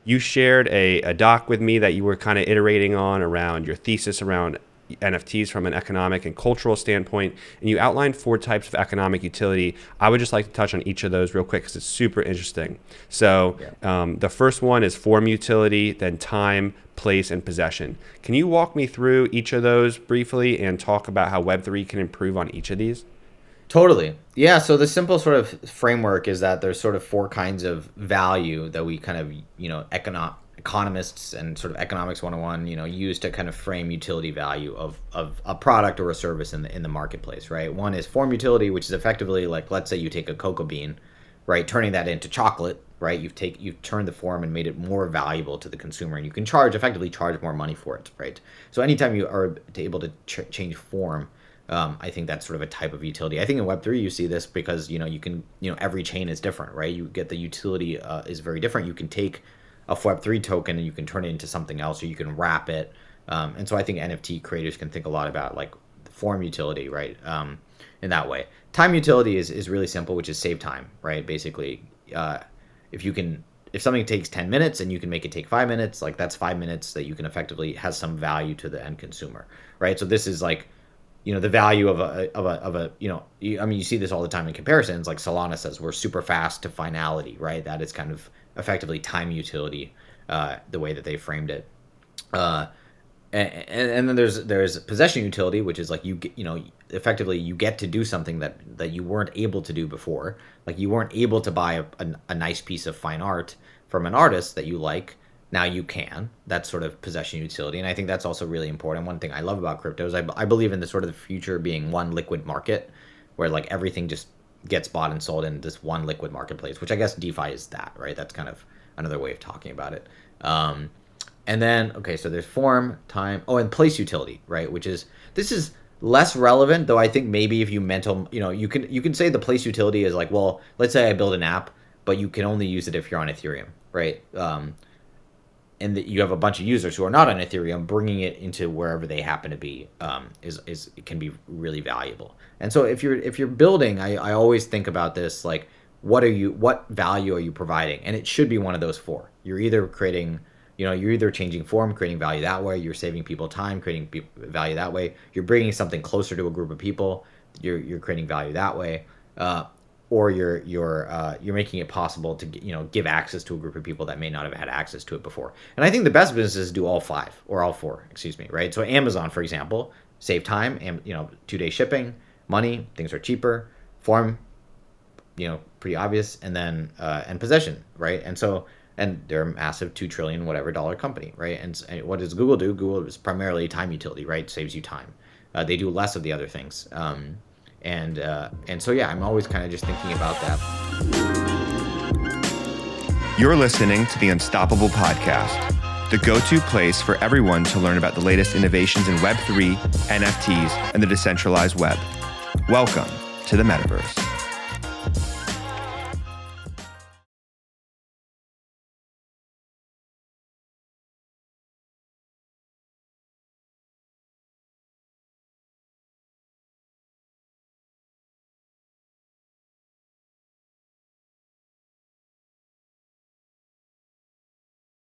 you shared a doc with me that you were kind of iterating on around your thesis around NFTs from an economic and cultural standpoint, and you outlined 4 types of economic utility. I would just like to touch on each of those real quick because it's super interesting. So the first one is form utility, then time, place, and possession. Can you walk me through each of those briefly and talk about how Web3 can improve on each of these? Totally. Yeah. So the simple sort of framework is that there's sort of 4 kinds of value that we kind of, economists and sort of economics 101, use to kind of frame utility value of a product or a service in the marketplace, right? One is form utility, which is effectively like, let's say you take a cocoa bean, right? Turning that into chocolate, right? You've turned the form and made it more valuable to the consumer, and you can effectively charge more money for it, right? So anytime you are able to change form, I think that's sort of a type of utility. I think in Web3 you see this because you can every chain is different, right? You get the utility is very different. You can take a Web3 token and you can turn it into something else, or you can wrap it. And so I think NFT creators can think a lot about like the form utility, right? In that way, time utility is really simple, which is save time, right? Basically, if something takes 10 minutes and you can make it take 5 minutes, like that's 5 minutes that you can effectively has some value to the end consumer, right? So this is like the value of a you see this all the time in comparisons. Like Solana says, we're super fast to finality, right? That is kind of effectively time utility, the way that they framed it. And then there's possession utility, which is like effectively you get to do something that you weren't able to do before. Like you weren't able to buy a nice piece of fine art from an artist that you like. Now you can. That's sort of possession utility. And I think that's also really important. One thing I love about crypto is I believe in the sort of the future being one liquid market where like everything just gets bought and sold in this one liquid marketplace, which I guess DeFi is that, right? That's kind of another way of talking about it. And then, okay, so there's form, time, and place utility, right? This is less relevant, though I think maybe if you you can say the place utility is like, well, let's say I build an app, but you can only use it if you're on Ethereum, right? And that you have a bunch of users who are not on Ethereum, bringing it into wherever they happen to be it can be really valuable. And so if you're building, I always think about this like, what value are you providing? And it should be one of those 4. You're either creating, you're either changing form, creating value that way. You're saving people time, creating value that way. You're bringing something closer to a group of people. You're creating value that way. Or you're making it possible to give access to a group of people that may not have had access to it before. And I think the best businesses do all 5 or all 4, excuse me, right? So Amazon, for example, save time and 2-day shipping, money, things are cheaper, form, pretty obvious, and then and possession, right? And they're a massive $2 trillion whatever dollar company, right? And what does Google do? Google is primarily time utility, right? Saves you time. They do less of the other things. And so, yeah, I'm always kind of just thinking about that. You're listening to the Unstoppable Podcast, the go-to place for everyone to learn about the latest innovations in Web3, NFTs, and the decentralized web. Welcome to the metaverse.